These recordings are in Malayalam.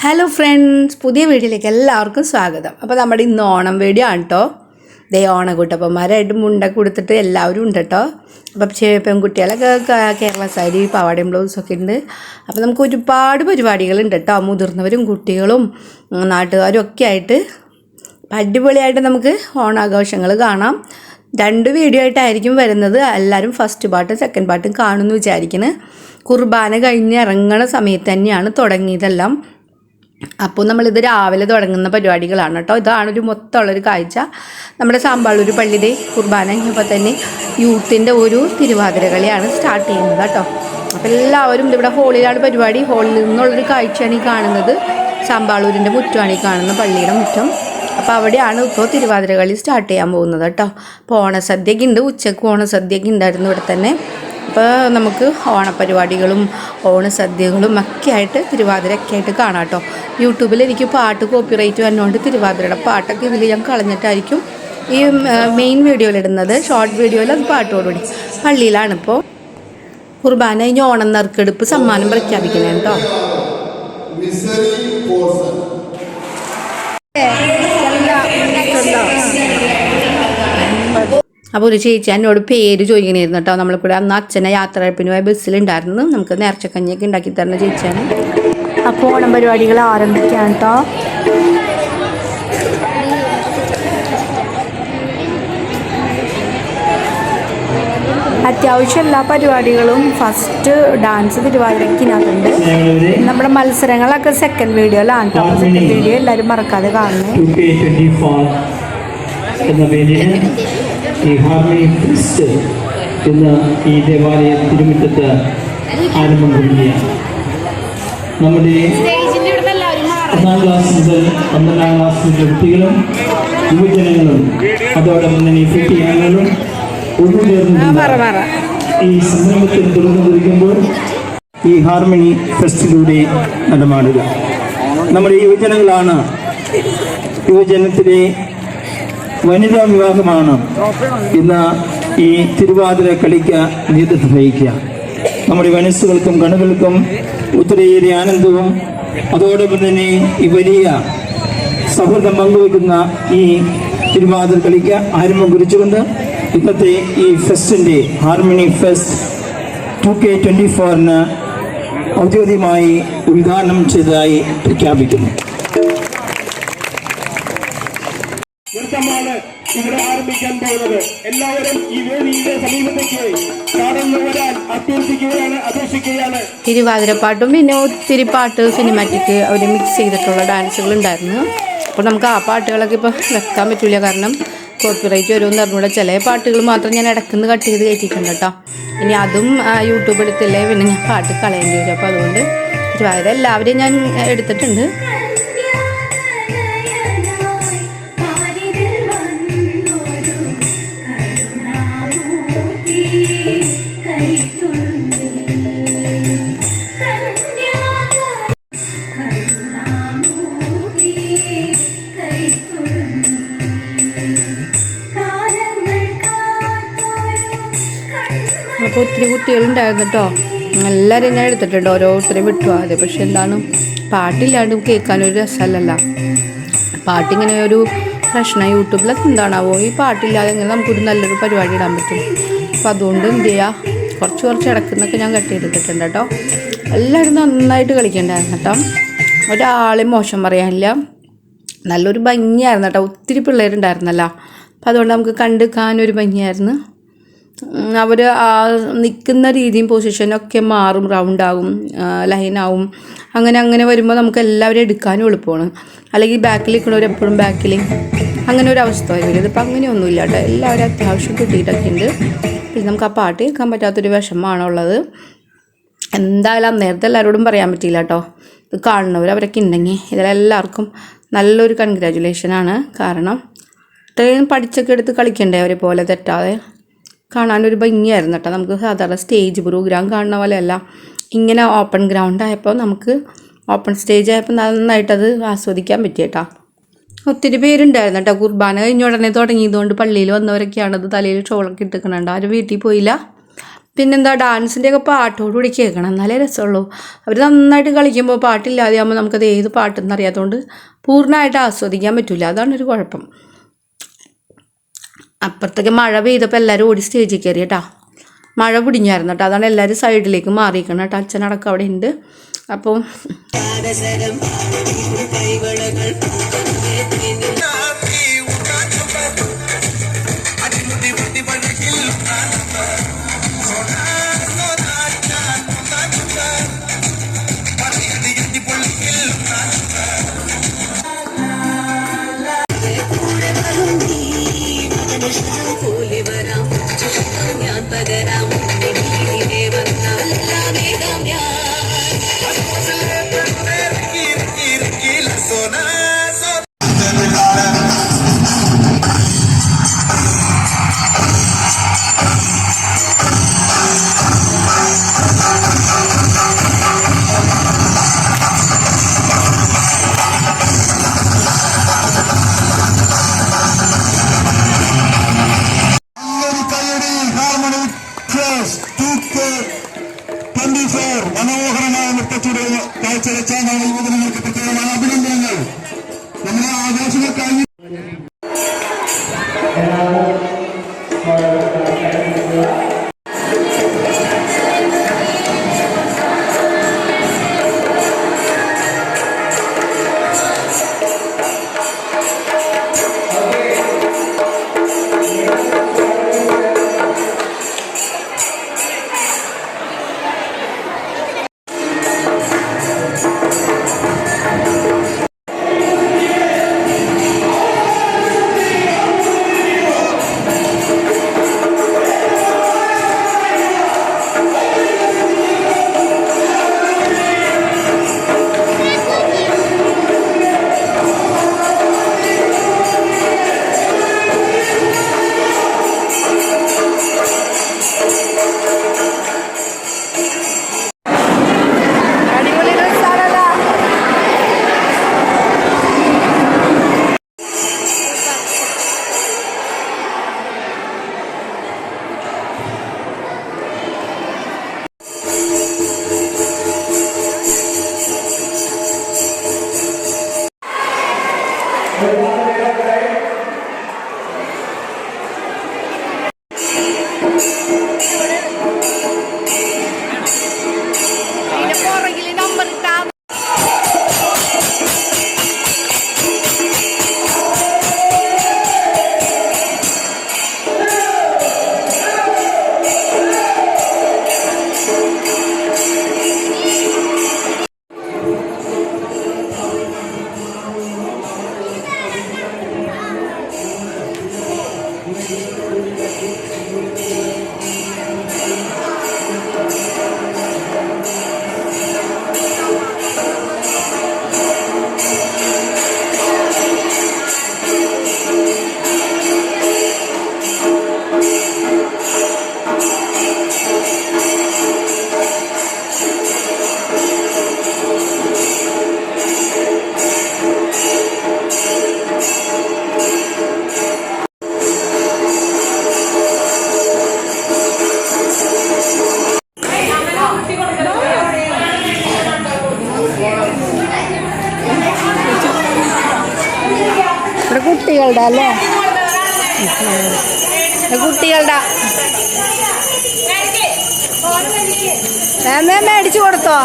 ഹലോ ഫ്രണ്ട്സ്, പുതിയ വീഡിയോയിലേക്ക് എല്ലാവർക്കും സ്വാഗതം. അപ്പോൾ നമ്മുടെ ഇന്ന് ഓണം വീഡിയോ ആണ് കേട്ടോ. ദേ ഓണക്കൂട്ടപ്പന്മാരായിട്ട് മുണ്ടൊക്കെ കൊടുത്തിട്ട് എല്ലാവരും ഉണ്ട് കേട്ടോ. അപ്പം പെൺകുട്ടികളൊക്കെ കേരള സാരി പാവാടയും ബ്ലൗസൊക്കെ ഉണ്ട്. അപ്പോൾ നമുക്ക് ഒരുപാട് പരിപാടികളുണ്ട് കേട്ടോ. മുതിർന്നവരും കുട്ടികളും നാട്ടുകാരും ഒക്കെ ആയിട്ട് അടിപൊളിയായിട്ട് നമുക്ക് ഓണാഘോഷങ്ങൾ കാണാം. 2 വീഡിയോ ആയിട്ടായിരിക്കും വരുന്നത്. എല്ലാവരും ഫസ്റ്റ് പാട്ടും സെക്കൻഡ് പാട്ടും കാണുമെന്ന് വിചാരിക്കുന്നത്. കുർബാന കഴിഞ്ഞ് ഇറങ്ങണ സമയത്ത് തന്നെയാണ് തുടങ്ങിയതെല്ലാം. അപ്പോൾ നമ്മളിത് രാവിലെ തുടങ്ങുന്ന പരിപാടികളാണ് കേട്ടോ. ഇതാണൊരു മൊത്തമുള്ളൊരു കാഴ്ച. നമ്മുടെ സാമ്പാളൂർ പള്ളിയുടെ കുർബാന കഴിഞ്ഞപ്പോൾ തന്നെ യൂത്തിൻ്റെ ഒരു തിരുവാതിര കളിയാണ് സ്റ്റാർട്ട് ചെയ്യുന്നത് കേട്ടോ. അപ്പോൾ എല്ലാവരും ഇവിടെ ഹോളിലാണ് പരിപാടി. ഹോളിൽ നിന്നുള്ളൊരു കാഴ്ചയാണ് ഈ കാണുന്നത്. സാമ്പാളൂരിൻ്റെ മുറ്റമാണ് ഈ കാണുന്ന പള്ളിയുടെ മുറ്റം. അപ്പോൾ അവിടെയാണ് ഇപ്പോൾ തിരുവാതിര കളി സ്റ്റാർട്ട് ചെയ്യാൻ പോകുന്നത് കേട്ടോ. അപ്പോൾ ഓണസദ്യയൊക്കെ ഉണ്ട്. ഉച്ചയ്ക്ക് ഓണസദ്യയൊക്കെ ഉണ്ടായിരുന്നു ഇവിടെ തന്നെ. അപ്പോൾ നമുക്ക് ഓണപ്പരിപാടികളും ഓണസദ്യകളും ഒക്കെ ആയിട്ട് തിരുവാതിരയൊക്കെ ആയിട്ട് കാണാം കേട്ടോ. യൂട്യൂബിൽ എനിക്ക് പാട്ട് കോപ്പിറൈറ്റ് വന്നുകൊണ്ട് തിരുവാതിരയുടെ പാട്ടൊക്കെ ഇതിൽ ഞാൻ കളഞ്ഞിട്ടായിരിക്കും ഈ മെയിൻ വീഡിയോയിലിടുന്നത്. ഷോർട്ട് വീഡിയോയിൽ അത് പാട്ടോടുകൂടി. പള്ളിയിലാണിപ്പോൾ കുർബാന കഴിഞ്ഞ് ഓണം നറുക്കെടുപ്പ് സമ്മാനം പ്രഖ്യാപിക്കുന്നത് കേട്ടോ. അപ്പോൾ ഒരു ചേച്ചി എന്നോട് പേര് ചോദിക്കണമായിരുന്നു കേട്ടോ. നമ്മളിവിടെ അന്ന് അച്ഛനെ യാത്രയപ്പിന് പോയ ബസ്സിലുണ്ടായിരുന്നു. നമുക്ക് നേർച്ചക്കഞ്ഞിയൊക്കെ ഉണ്ടാക്കി തരുന്ന ചേച്ചിയാണ്. അപ്പോൾ ഓണം പരിപാടികൾ ആരംഭിക്കുകയാണ് കേട്ടോ. അത്യാവശ്യം എല്ലാ പരിപാടികളും ഫസ്റ്റ് ഡാൻസ് തിരുവാതിരക്കിനകത്തുണ്ട്. നമ്മുടെ മത്സരങ്ങളൊക്കെ സെക്കൻഡ് വീഡിയോയിലാണ് കേട്ടോ. സെക്കൻഡ് വീഡിയോ എല്ലാവരും മറക്കാതെ കാണുന്നത്. ഈ ഹാർമണി ഫെസ്റ്റ് എന്ന ഈ ദേവാലയ തിരുമുറ്റത്ത് ആരംഭം കുറിക്കുകയാണ്. നമ്മുടെ 1ാം ക്ലാസ് മുതൽ 12ാം ക്ലാസ് മുതൽ കുട്ടികളും യുവജനങ്ങളും അതോടൊപ്പം തന്നെ കുട്ടിയാങ്ങളും ഒന്നുചേർന്ന് ഈ സംരംഭത്തിൽ തുടർന്നു കുറിക്കുമ്പോൾ ഈ ഹാർമണി ഫെസ്റ്റിലൂടെ നടമാടുക. നമ്മുടെ യുവജനങ്ങളാണ് യുവജനത്തിലെ വനിതാ വിഭാഗമാണ് ഇന്ന് ഈ തിരുവാതിര കളിക്ക് നേതൃത്വം വഹിക്കുക. നമ്മുടെ മനസ്സുകൾക്കും കണ്ണുകൾക്കും ഒത്തിരിയേറെ ആനന്ദവും അതോടൊപ്പം തന്നെ ഈ വലിയ സൗഹൃദം പങ്കുവയ്ക്കുന്ന ഈ തിരുവാതിര കളിക്ക് ആരംഭം കുറിച്ചുകൊണ്ട് ഇന്നത്തെ ഈ ഫെസ്റ്റിൻ്റെ ഹാർമണി ഫെസ്റ്റ് 2K24 ഔദ്യോഗികമായി ഉദ്ഘാടനം ചെയ്തതായി പ്രഖ്യാപിക്കുന്നു. ഇവിടെ ആരംഭിക്കാൻ പോകുന്നത് എല്ലാവരും ഈ വേദിയുടെ സമീപത്തേക്ക് കടന്നു വരാൻ അഭ്യർത്ഥിക്കുകയാണ്, അപേക്ഷിക്കുകയാണ്. തിരുവാതിരപ്പാട്ടും പിന്നെ ഒത്തിരി പാട്ട് സിനിമാറ്റിക് അവർ മിക്സ് ചെയ്തിട്ടുള്ള ഡാൻസുകൾ ഉണ്ടായിരുന്നു. അപ്പോൾ നമുക്ക് ആ പാട്ടുകളൊക്കെ ഇപ്പോൾ വെക്കാൻ പറ്റില്ല, കാരണം കോപ്പിറൈറ്റ് വരുമെന്ന് പറഞ്ഞുകൂടെ. ചില പാട്ടുകൾ മാത്രം ഞാൻ ഇടയ്ക്കുന്ന് കട്ട് ചെയ്ത് കയറ്റിയിട്ടുണ്ട് കേട്ടോ. ഇനി അതും യൂട്യൂബ് എടുത്തില്ലേ പിന്നെ ഞാൻ പാട്ട് കളയേണ്ടി വരും. അപ്പോൾ അതുകൊണ്ട് തിരുവാതിര എല്ലാവരെയും ഞാൻ എടുത്തിട്ടുണ്ട്. അപ്പോൾ ഒത്തിരി കുട്ടികളുണ്ടായിരുന്നു കേട്ടോ. എല്ലാവരും ഞാൻ എടുത്തിട്ടുണ്ട്, ഓരോരുത്തരെയും വിട്ടുപോകാതെ. പക്ഷെ എന്താണ്, പാട്ടില്ലാണ്ട് കേൾക്കാനൊരു രസമല്ലല്ലോ. പാട്ടിങ്ങനെ ഒരു പ്രശ്നം യൂട്യൂബിലൊക്കെ എന്താണാവോ, ഈ പാട്ടില്ലാതെ എങ്ങനെ നമുക്കൊരു നല്ലൊരു പരിപാടി ഇടാൻ പറ്റും. അപ്പോൾ അതുകൊണ്ട് എന്ത് ചെയ്യുക, കുറച്ച് ഇടക്കുന്നൊക്കെ ഞാൻ കട്ട് ചെയ്തിട്ടുണ്ട് കേട്ടോ. എല്ലാവരും നന്നായിട്ട് കളിക്കണ്ടായിരുന്നു കേട്ടോ. ഒരാളെയും മോശം പറയാനില്ല. നല്ലൊരു ഭംഗിയായിരുന്നു കേട്ടോ. ഒത്തിരി പിള്ളേരുണ്ടായിരുന്നല്ലോ. അപ്പോൾ അതുകൊണ്ട് നമുക്ക് കണ്ടുക്കാനൊരു ഭംഗിയായിരുന്നു. അവർ നിൽക്കുന്ന രീതിയും പൊസിഷനൊക്കെ മാറും, റൗണ്ടാകും, ലൈനാവും. അങ്ങനെ വരുമ്പോൾ നമുക്ക് എല്ലാവരും എടുക്കാനും എളുപ്പമാണ്. അല്ലെങ്കിൽ ബാക്കിൽ നിൽക്കുന്നവർ എപ്പോഴും ബാക്കിൽ അങ്ങനെ ഒരു അവസ്ഥ വരും. ഇതിപ്പോൾ അങ്ങനെയൊന്നുമില്ല കേട്ടോ. എല്ലാവരും അത്യാവശ്യം കിട്ടിയിട്ടൊക്കെ ഉണ്ട്. പിന്നെ നമുക്ക് ആ പാട്ട് കേൾക്കാൻ പറ്റാത്തൊരു വിഷമമാണുള്ളത്. എന്തായാലും നേരത്തെ എല്ലാവരോടും പറയാൻ പറ്റിയില്ല കേട്ടോ. ഇത് കാണുന്നവർ അവരൊക്കെ ഉണ്ടെങ്കിൽ ഇതിലെല്ലാവർക്കും നല്ലൊരു കൺഗ്രാജുലേഷനാണ്. കാരണം ഇത്രയും പഠിച്ചൊക്കെ എടുത്ത് കളിക്കണ്ടേ അവരെ പോലെ തെറ്റാതെ. കാണാനൊരു ഭംഗിയായിരുന്നു കേട്ടോ. നമുക്ക് സാധാരണ സ്റ്റേജ് പ്രോഗ്രാം കാണുന്ന പോലെയല്ല, ഇങ്ങനെ ഓപ്പൺ ഗ്രൗണ്ട് ആയപ്പോൾ, നമുക്ക് ഓപ്പൺ സ്റ്റേജ് ആയപ്പോൾ നന്നായിട്ടത് ആസ്വദിക്കാൻ പറ്റി കേട്ടോ. ഒത്തിരി പേരുണ്ടായിരുന്നു കേട്ടോ. കുർബാന കഴിഞ്ഞ ഉടനെ തുടങ്ങിയതുകൊണ്ട് പള്ളിയിൽ വന്നവരൊക്കെയാണത് തലയിൽ ഷോളൊക്കെ ഇട്ടിക്കണുണ്ട്. ആരും വീട്ടിൽ പോയില്ല. പിന്നെന്താ ഡാൻസിൻ്റെയൊക്കെ പാട്ടോടുകൂടി കേൾക്കണം എന്നാലേ രസമുള്ളൂ. അവർ നന്നായിട്ട് കളിക്കുമ്പോൾ പാട്ടില്ലാതെ ആകുമ്പോൾ നമുക്കത് ഏത് പാട്ടെന്ന് അറിയാത്തതുകൊണ്ട് പൂർണ്ണമായിട്ട് ആസ്വദിക്കാൻ പറ്റില്ല. അതാണൊരു കുഴപ്പം. അപ്പുറത്തേക്ക് മഴ പെയ്തപ്പോൾ എല്ലാവരും ഓടി സ്റ്റേജിൽ കയറി കേട്ടോ. മഴ പിടിഞ്ഞായിരുന്നു കേട്ടോ. അതാണ് എല്ലാവരും സൈഡിലേക്ക് മാറിയിരിക്കണം കേട്ടോ. അച്ഛനടക്കം അവിടെ ഉണ്ട്. അപ്പോൾ മനോഹരമായ നൃത്തച്ചുവട് കാഴ്ചവെച്ച യുവജനങ്ങൾക്ക് പ്രത്യേകമായ അഭിനന്ദനങ്ങൾ. നമ്മുടെ ആഘോഷങ്ങൾക്കായി കുട്ടികളുടെ അല്ലേ, കുട്ടികളുടെ മേടിച്ചു കൊടുത്തോ?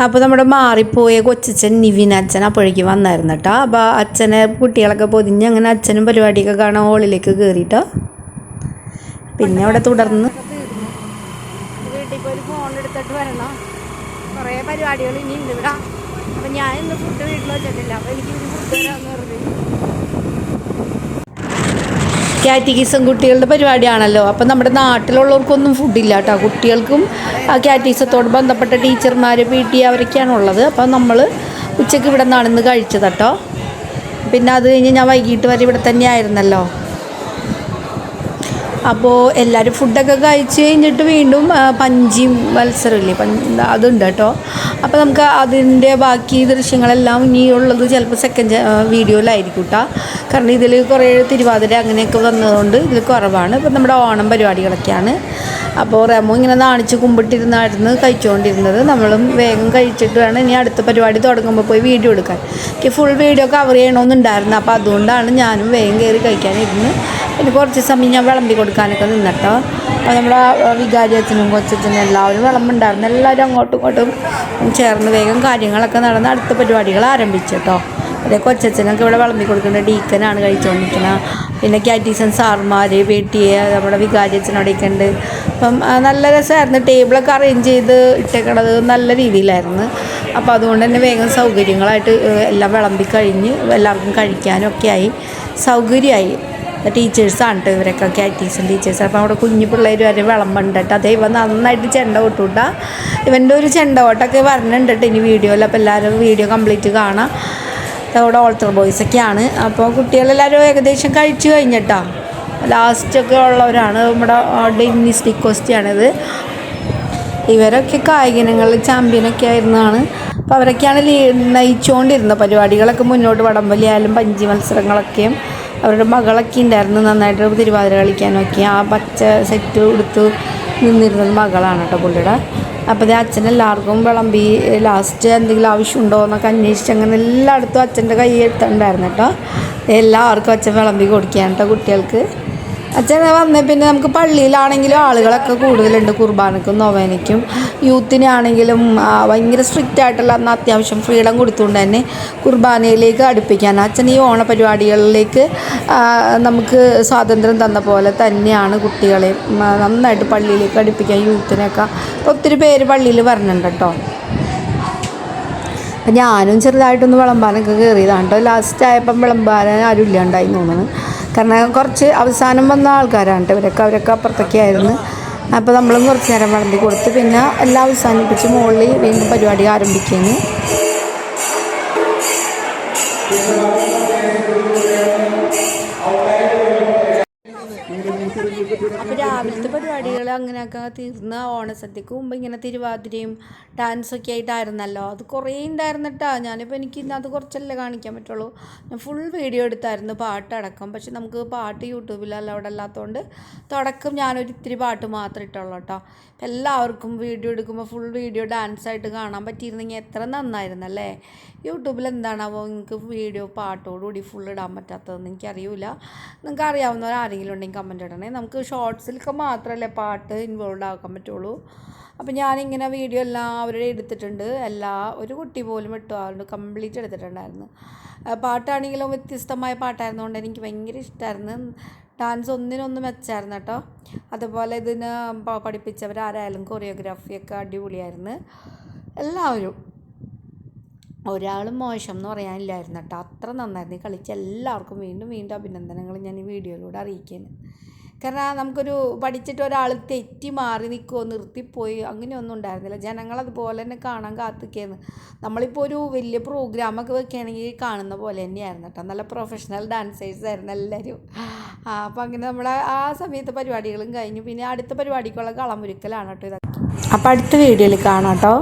അപ്പോൾ നമ്മുടെ മാറിപ്പോയ കൊച്ചച്ഛൻ നിവിൻ അച്ഛൻ അപ്പോഴേക്ക് വന്നായിരുന്നു കേട്ടോ. അപ്പോൾ അച്ഛനെ കുട്ടികളൊക്കെ പൊതിഞ്ഞ് അങ്ങനെ അച്ഛനും പരിപാടിയൊക്കെ കാണാൻ ഹോളിലേക്ക് കയറിയിട്ടോ. പിന്നെ അവിടെ തുടർന്ന് വീട്ടിൽ പോയി ഒരു ഫോൺ എടുത്തിട്ട് വരണം. കുറേ പരിപാടികൾ ഇനി ഉണ്ട് ഇവിടെ. അപ്പം ഞാൻ ഇന്ന് ഫുഡ് വീട്ടിൽ വെച്ചിട്ടില്ല. അപ്പോൾ എനിക്ക് ഫുഡ് തരാമെന്ന് പറഞ്ഞു. കാറ്റഗീസം കുട്ടികളുടെ പരിപാടിയാണല്ലോ. അപ്പം നമ്മുടെ നാട്ടിലുള്ളവർക്കൊന്നും ഫുഡില്ല കേട്ടോ. കുട്ടികൾക്കും ആ കാറ്റഗീസത്തോട് ബന്ധപ്പെട്ട ടീച്ചർമാർ, PT അവരൊക്കെയാണ് ഉള്ളത്. അപ്പം നമ്മൾ ഉച്ചയ്ക്ക് ഇവിടെ നിന്നാണ് ഇന്ന് കഴിച്ചത് കേട്ടോ. പിന്നെ അത് കഴിഞ്ഞ് ഞാൻ വൈകിട്ട് വരെ ഇവിടെ തന്നെ ആയിരുന്നല്ലോ. അപ്പോൾ എല്ലാവരും ഫുഡൊക്കെ കഴിച്ച് കഴിഞ്ഞിട്ട് വീണ്ടും പഞ്ചി മത്സരമില്ലേ അതുണ്ട് കേട്ടോ. അപ്പോൾ നമുക്ക് അതിൻ്റെ ബാക്കി ദൃശ്യങ്ങളെല്ലാം ഇനിയുള്ളത് ചിലപ്പോൾ സെക്കൻഡ് വീഡിയോയിലായിരിക്കും കേട്ടോ. കാരണം ഇതിൽ കുറേ തിരുവാതിര അങ്ങനെയൊക്കെ വന്നതുകൊണ്ട് ഇതിൽ കുറവാണ്. ഇപ്പം നമ്മുടെ ഓണം പരിപാടികളൊക്കെയാണ്. അപ്പോൾ റെമോ ഇങ്ങനെ നാണിച്ച് കുമ്പിട്ടിരുന്നായിരുന്നു കഴിച്ചുകൊണ്ടിരുന്നത്. നമ്മളും വേഗം കഴിച്ചിട്ട് വേണം ഇനി അടുത്ത പരിപാടി തുടങ്ങുമ്പോൾ പോയി വീഡിയോ എടുക്കാൻ. എനിക്ക് ഫുൾ വീഡിയോ കവർ ചെയ്യണമെന്നുണ്ടായിരുന്നു. അപ്പോൾ അതുകൊണ്ടാണ് ഞാനും വേഗം കയറി കഴിക്കാനിരുന്ന്. പിന്നെ കുറച്ച് സമയം ഞാൻ വിളമ്പി കൊടുക്കാനൊക്കെ നിന്നിട്ടോ. അപ്പോൾ നമ്മുടെ വികാരി അച്ഛനും കൊച്ചച്ഛനും എല്ലാവരും വിളമ്പുണ്ടായിരുന്നു. എല്ലാവരും അങ്ങോട്ടും ഇങ്ങോട്ടും ചേർന്ന് വേഗം കാര്യങ്ങളൊക്കെ നടന്ന് അടുത്ത പരിപാടികൾ ആരംഭിച്ചു കേട്ടോ. അതേ കൊച്ചച്ഛനൊക്കെ ഇവിടെ വിളമ്പി കൊടുക്കുന്നത് ഡീക്കനാണ് കഴിച്ചുകൊണ്ടിരിക്കുന്നത്. പിന്നെ കാറ്റീസൻ സാറുമാർ പേട്ടിയെ നമ്മുടെ വികാരി അച്ഛനോടെയൊക്കെ ഉണ്ട്. അപ്പം നല്ല രസമായിരുന്നു. ടേബിളൊക്കെ അറേഞ്ച് ചെയ്ത് ഇട്ടേക്കണത് നല്ല രീതിയിലായിരുന്നു. അപ്പോൾ അതുകൊണ്ട് തന്നെ വേഗം സൗകര്യങ്ങളായിട്ട് എല്ലാം വിളമ്പി കഴിഞ്ഞ് എല്ലാവർക്കും കഴിക്കാനും ഒക്കെ ആയി സൗകര്യമായി. ടീച്ചേഴ്സാണ് കേട്ടോ ഇവരൊക്കെ, കാറ്റീസൻ ടീച്ചേഴ്സ്. അപ്പോൾ അവിടെ കുഞ്ഞു പിള്ളേർ വരെ വിളമ്പുണ്ട് കേട്ടോ. അതേ ഇവ നന്നായിട്ട് ചെണ്ട കൊട്ടുകൂട്ടാ. ഇവൻ്റെ ഒരു ചെണ്ട ഓട്ടൊക്കെ വരണുണ്ട് കേട്ടോ ഇനി വീഡിയോയിൽ. അപ്പോൾ എല്ലാവരും വീഡിയോ കംപ്ലീറ്റ് കാണാം. അവിടെ ഓൾട്ടർ ബോയ്സൊക്കെയാണ്. അപ്പോൾ കുട്ടികളെല്ലാവരും ഏകദേശം കഴിച്ചു കഴിഞ്ഞിട്ടാ. ലാസ്റ്റൊക്കെ ഉള്ളവരാണ് നമ്മുടെ ഡെന്നിസ് ഡിക്കോസ്റ്റിയാണിത്. ഇവരൊക്കെ കായിക ഇനങ്ങളിൽ ചാമ്പ്യനൊക്കെ ആയിരുന്നതാണ്. അപ്പോൾ അവരൊക്കെയാണ് നയിച്ചുകൊണ്ടിരുന്നത് പരിപാടികളൊക്കെ മുന്നോട്ട്. വടംവലിയായാലും പഞ്ചി മത്സരങ്ങളൊക്കെയും അവരുടെ മകളൊക്കെ ഉണ്ടായിരുന്നു നന്നായിട്ട് തിരുവാതിര കളിക്കാനൊക്കെ. ആ പച്ച സെറ്റ് കൊടുത്ത് നിന്നിരുന്നത് മകളാണ് കേട്ടോ പുള്ളിയുടെ. അപ്പോൾ ഇത് അച്ഛൻ എല്ലാവർക്കും വിളമ്പി ലാസ്റ്റ് എന്തെങ്കിലും ആവശ്യമുണ്ടോ എന്നൊക്കെ അന്വേഷിച്ച് അങ്ങനെ എല്ലായിടത്തും അച്ഛൻ്റെ കൈ എത്തുന്നുണ്ടായിരുന്നു കേട്ടോ. എല്ലാവർക്കും അച്ഛൻ വിളമ്പി കൊടുക്കുകയാണ് കേട്ടോ കുട്ടികൾക്ക്. അച്ഛൻ വന്നേ പിന്നെ നമുക്ക് പള്ളിയിലാണെങ്കിലും ആളുകളൊക്കെ കൂടുതലുണ്ട്. കുർബാനയ്ക്കും നൊവേനയ്ക്കും യൂത്തിനാണെങ്കിലും ഭയങ്കര സ്ട്രിക്റ്റ് ആയിട്ടുള്ള അന്ന് അത്യാവശ്യം ഫ്രീഡം കൊടുത്തുകൊണ്ട് തന്നെ കുർബാനയിലേക്ക് അടുപ്പിക്കാൻ അച്ഛൻ ഈ ഓണപരിപാടികളിലേക്ക് നമുക്ക് സ്വാതന്ത്ര്യം തന്ന പോലെ തന്നെയാണ് കുട്ടികളെ നന്നായിട്ട് പള്ളിയിലേക്ക് അടുപ്പിക്കാൻ യൂത്തിനൊക്കെ ഒത്തിരി പേര് പള്ളിയിൽ വരുന്നുണ്ട് കേട്ടോ. അപ്പം ഞാനും ചെറുതായിട്ടൊന്ന് വിളമ്പാനൊക്കെ കയറിയതാണ് കേട്ടോ. ലാസ്റ്റ് ആയപ്പം വിളമ്പാൻ ആരും ഇല്ലാണ്ടായി തോന്നുന്നു. കാരണം കുറച്ച് അവസാനം വന്ന ആൾക്കാരാണ് കേട്ടോ അവരൊക്കെ അപ്പുറത്തൊക്കെ ആയിരുന്നു. അപ്പോൾ നമ്മളും കുറച്ച് നേരം വിളമ്പി കൊടുത്ത് പിന്നെ എല്ലാം അവസാനിപ്പിച്ച് മുകളിൽ വീണ്ടും പരിപാടി ആരംഭിക്കുന്നു. അപ്പോൾ രാവിലത്തെ പരിപാടികൾ അങ്ങനെയൊക്കെ തീർന്ന് ഓണസദ്യക്ക് മുമ്പ് ഇങ്ങനെ തിരുവാതിരയും ഡാൻസൊക്കെ ആയിട്ടായിരുന്നല്ലോ. അത് കുറേ ഉണ്ടായിരുന്നിട്ടാ. ഞാനിപ്പോൾ എനിക്ക് ഇന്നത് കുറച്ചല്ലേ കാണിക്കാൻ പറ്റുള്ളൂ. ഞാൻ ഫുൾ വീഡിയോ എടുത്തായിരുന്നു പാട്ടടക്കം. പക്ഷെ നമുക്ക് പാട്ട് യൂട്യൂബിലല്ല അവിടെ അല്ലാത്തതുകൊണ്ട് തുടക്കം ഞാനൊരു ഇത്തിരി പാട്ട് മാത്രമേ ഇട്ടുള്ളൂ കേട്ടോ. അപ്പം എല്ലാവർക്കും വീഡിയോ എടുക്കുമ്പോൾ ഫുൾ വീഡിയോ ഡാൻസായിട്ട് കാണാൻ പറ്റിയിരുന്നെങ്കിൽ എത്ര നന്നായിരുന്നല്ലേ. യൂട്യൂബിൽ എന്താണാവോ നിങ്ങൾക്ക് വീഡിയോ പാട്ടോടുകൂടി ഫുൾ ഇടാൻ പറ്റാത്തതെന്ന് എനിക്കറിയില്ല. നിങ്ങൾക്ക് അറിയാവുന്നവർ ആരെങ്കിലും ഉണ്ടെങ്കിൽ കമൻറ്റ് ഇടണേ. നമുക്ക് ഷോർട്സിലൊക്കെ മാത്രമല്ലേ പാട്ട് ഇൻവോൾവ് ആക്കാൻ പറ്റുള്ളൂ. അപ്പോൾ ഞാനിങ്ങനെ വീഡിയോ എല്ലാവരും എടുത്തിട്ടുണ്ട്. ഒരു കുട്ടി പോലും ഇട്ടുകൊണ്ട് കംപ്ലീറ്റ് എടുത്തിട്ടുണ്ടായിരുന്നു. പാട്ടാണെങ്കിലും വ്യത്യസ്തമായ പാട്ടായിരുന്നുകൊണ്ട് എനിക്ക് ഭയങ്കര ഇഷ്ടമായിരുന്നു. ഡാൻസ് ഒന്നിനൊന്ന് മെച്ചായിരുന്നു കേട്ടോ. അതുപോലെ ഇതിന് പഠിപ്പിച്ചവരാരായാലും കൊറിയോഗ്രാഫിയൊക്കെ അടിപൊളിയായിരുന്നു. എല്ലാവരും ഒരാളും മോശം എന്ന് പറയാനില്ലായിരുന്നു കേട്ടോ. അത്ര നന്നായിരുന്നു കളിച്ച എല്ലാവർക്കും വീണ്ടും വീണ്ടും അഭിനന്ദനങ്ങൾ ഞാൻ ഈ വീഡിയോയിലൂടെ അറിയിക്കുന്നു. കാരണം നമുക്കൊരു പഠിച്ചിട്ട് ഒരാൾ തെറ്റി മാറി നിൽക്കുമോ നിർത്തിപ്പോയി അങ്ങനെയൊന്നും ഉണ്ടായിരുന്നില്ല. ജനങ്ങളതുപോലെ തന്നെ കാണാൻ കാത്തിരിക്കുകയായിരുന്നു. നമ്മളിപ്പോൾ ഒരു വലിയ പ്രോഗ്രാമൊക്കെ വെക്കുകയാണെങ്കിൽ കാണുന്ന പോലെ തന്നെയായിരുന്നു കേട്ടോ. നല്ല പ്രൊഫഷണൽ ഡാൻസേഴ്സ് ആയിരുന്നു എല്ലാവരും. അപ്പോൾ അങ്ങനെ നമ്മുടെ ആ സമയത്ത് പരിപാടികളും കഴിഞ്ഞു. പിന്നെ അടുത്ത പരിപാടിക്കുള്ള കളമൊരുക്കലാണ് കേട്ടോ ഇതൊക്കെ. അപ്പോൾ അടുത്ത വീഡിയോയിൽ കാണാം കേട്ടോ.